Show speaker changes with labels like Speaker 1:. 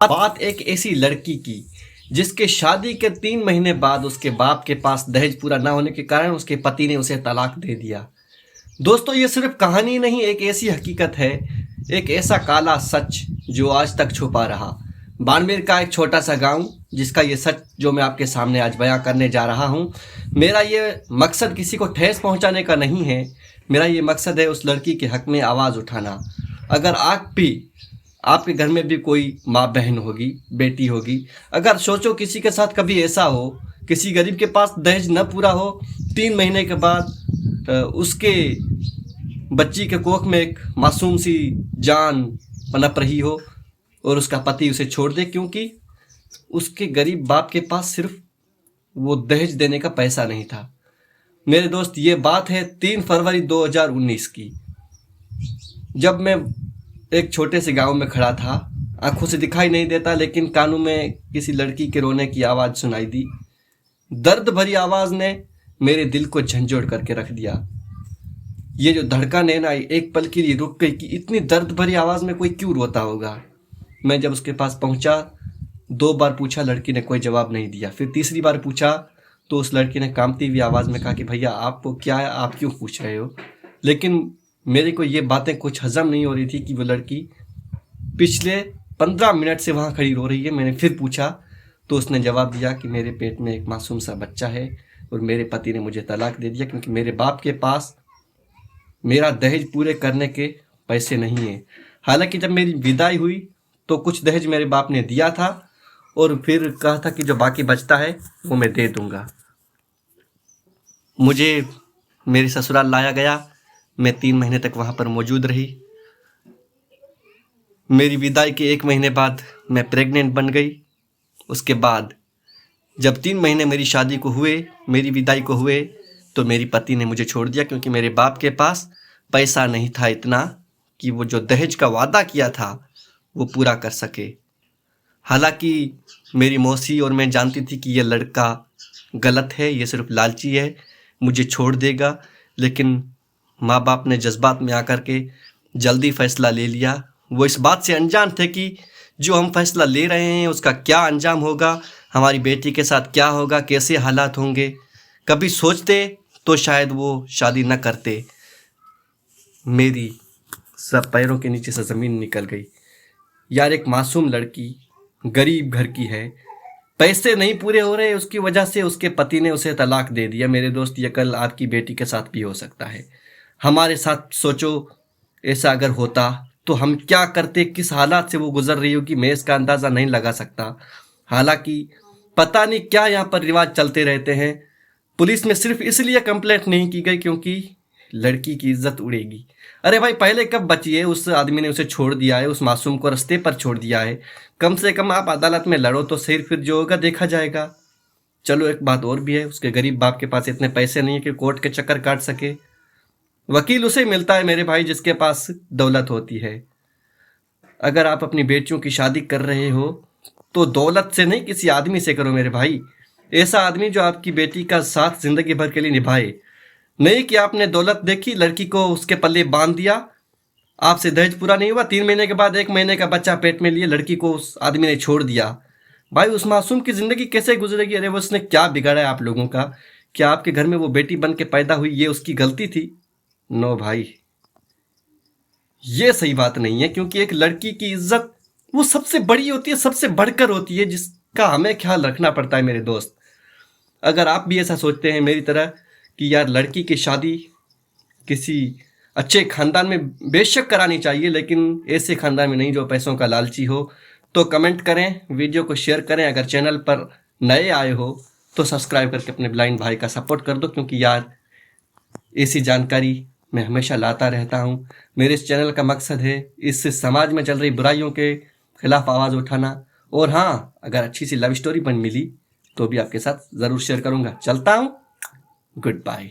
Speaker 1: बात एक ऐसी लड़की की जिसके शादी के 3 महीने बाद उसके बाप के पास दहेज पूरा ना होने के कारण उसके पति ने उसे तलाक दे दिया। दोस्तों, ये सिर्फ कहानी नहीं, एक ऐसी हकीकत है, एक ऐसा काला सच जो आज तक छुपा रहा। बाड़मेर का एक छोटा सा गांव जिसका ये सच जो मैं आपके सामने आज बयां करने जा रहा हूं। मेरा ये मकसद किसी को ठेस पहुंचाने का नहीं है। मेरा ये मकसद है उस लड़की के हक में आवाज़ उठाना। अगर आप भी, आपके घर में भी कोई माँ बहन होगी, बेटी होगी, अगर सोचो किसी के साथ कभी ऐसा हो, किसी गरीब के पास दहेज न पूरा हो, 3 महीने के बाद उसके बच्ची के कोख में एक मासूम सी जान पनप रही हो और उसका पति उसे छोड़ दे क्योंकि उसके गरीब बाप के पास सिर्फ वो दहेज देने का पैसा नहीं था। मेरे दोस्त, ये बात है 3 फरवरी 2019 की, जब मैं एक छोटे से गांव में खड़ा था। आंखों से दिखाई नहीं देता लेकिन कानों में किसी लड़की के रोने की आवाज़ सुनाई दी। दर्द भरी आवाज़ ने मेरे दिल को झंझोड़ करके रख दिया। ये जो धड़कन है ना, एक पल के लिए रुक गई कि इतनी दर्द भरी आवाज़ में कोई क्यों रोता होगा। मैं जब उसके पास पहुंचा, 2 बार पूछा, लड़की ने कोई जवाब नहीं दिया। फिर तीसरी बार पूछा तो उस लड़की ने कांपती हुई आवाज़ में कहा कि भैया आपको क्या है, आप क्यों पूछ रहे हो। लेकिन मेरे को ये बातें कुछ हजम नहीं हो रही थी कि वो लड़की पिछले 15 मिनट से वहाँ खड़ी रो रही है। मैंने फिर पूछा तो उसने जवाब दिया कि मेरे पेट में एक मासूम सा बच्चा है और मेरे पति ने मुझे तलाक दे दिया क्योंकि मेरे बाप के पास मेरा दहेज पूरे करने के पैसे नहीं हैं। हालांकि जब मेरी विदाई हुई तो कुछ दहेज मेरे बाप ने दिया था और फिर कहा था कि जो बाकी बचता है वो मैं दे दूँगा। मुझे मेरे ससुराल लाया गया। मैं 3 महीने तक वहाँ पर मौजूद रही। मेरी विदाई के 1 महीने बाद मैं प्रेग्नेंट बन गई। उसके बाद जब 3 महीने मेरी शादी को हुए, मेरी विदाई को हुए, तो मेरी पति ने मुझे छोड़ दिया क्योंकि मेरे बाप के पास पैसा नहीं था इतना कि वो जो दहेज का वादा किया था वो पूरा कर सके। हालांकि मेरी मौसी और मैं जानती थी कि ये लड़का गलत है, ये सिर्फ लालची है, मुझे छोड़ देगा। लेकिन माँ बाप ने जज्बात में आकर के जल्दी फैसला ले लिया। वो इस बात से अनजान थे कि जो हम फैसला ले रहे हैं उसका क्या अंजाम होगा, हमारी बेटी के साथ क्या होगा, कैसे हालात होंगे। कभी सोचते तो शायद वो शादी न करते। मेरी सब पैरों के नीचे से ज़मीन निकल गई। यार, एक मासूम लड़की गरीब घर की है, पैसे नहीं पूरे हो रहे, उसकी वजह से उसके पति ने उसे तलाक दे दिया। मेरे दोस्त, ये कल आपकी बेटी के साथ भी हो सकता है, हमारे साथ सोचो ऐसा अगर होता तो हम क्या करते, किस हालात से वो गुजर रही होगी, मैं इसका अंदाज़ा नहीं लगा सकता। हालांकि पता नहीं क्या यहाँ पर रिवाज चलते रहते हैं। पुलिस में सिर्फ इसलिए कंप्लेंट नहीं की गई क्योंकि लड़की की इज्जत उड़ेगी। अरे भाई, पहले कब बची है, उस आदमी ने उसे छोड़ दिया है, उस मासूम को रास्ते पर छोड़ दिया है। कम से कम आप अदालत में लड़ो तो सही, फिर जो होगा देखा जाएगा। चलो, एक बात और भी है, उसके गरीब बाप के पास इतने पैसे नहीं है कि कोर्ट के चक्कर काट सके। वकील उसे मिलता है मेरे भाई जिसके पास दौलत होती है। अगर आप अपनी बेटियों की शादी कर रहे हो तो दौलत से नहीं, किसी आदमी से करो मेरे भाई। ऐसा आदमी जो आपकी बेटी का साथ जिंदगी भर के लिए निभाए, नहीं कि आपने दौलत देखी, लड़की को उसके पल्ले बांध दिया, आपसे दहेज पूरा नहीं हुआ, 3 महीने के बाद 1 महीने का बच्चा पेट में लिए लड़की को उस आदमी ने छोड़ दिया। भाई, उस मासूम की ज़िंदगी कैसे गुजरेगी। अरे वो उसने क्या बिगाड़ा है आप लोगों का? क्या आपके घर में वो बेटी बन के पैदा हुई, ये उसकी गलती थी? नो भाई, ये सही बात नहीं है क्योंकि एक लड़की की इज्जत वो सबसे बड़ी होती है, सबसे बढ़कर होती है, जिसका हमें ख्याल रखना पड़ता है मेरे दोस्त। अगर आप भी ऐसा सोचते हैं मेरी तरह कि यार लड़की की शादी किसी अच्छे खानदान में बेशक करानी चाहिए, लेकिन ऐसे खानदान में नहीं जो पैसों का लालची हो, तो कमेंट करें, वीडियो को शेयर करें। अगर चैनल पर नए आए हो तो सब्सक्राइब करके अपने ब्लाइंड भाई का सपोर्ट कर दो क्योंकि यार ऐसी जानकारी मैं हमेशा लाता रहता हूँ। मेरे इस चैनल का मकसद है इस समाज में चल रही बुराइयों के खिलाफ आवाज़ उठाना। और हाँ, अगर अच्छी सी लव स्टोरी बन मिली तो भी आपके साथ ज़रूर शेयर करूँगा। चलता हूँ, गुड बाय।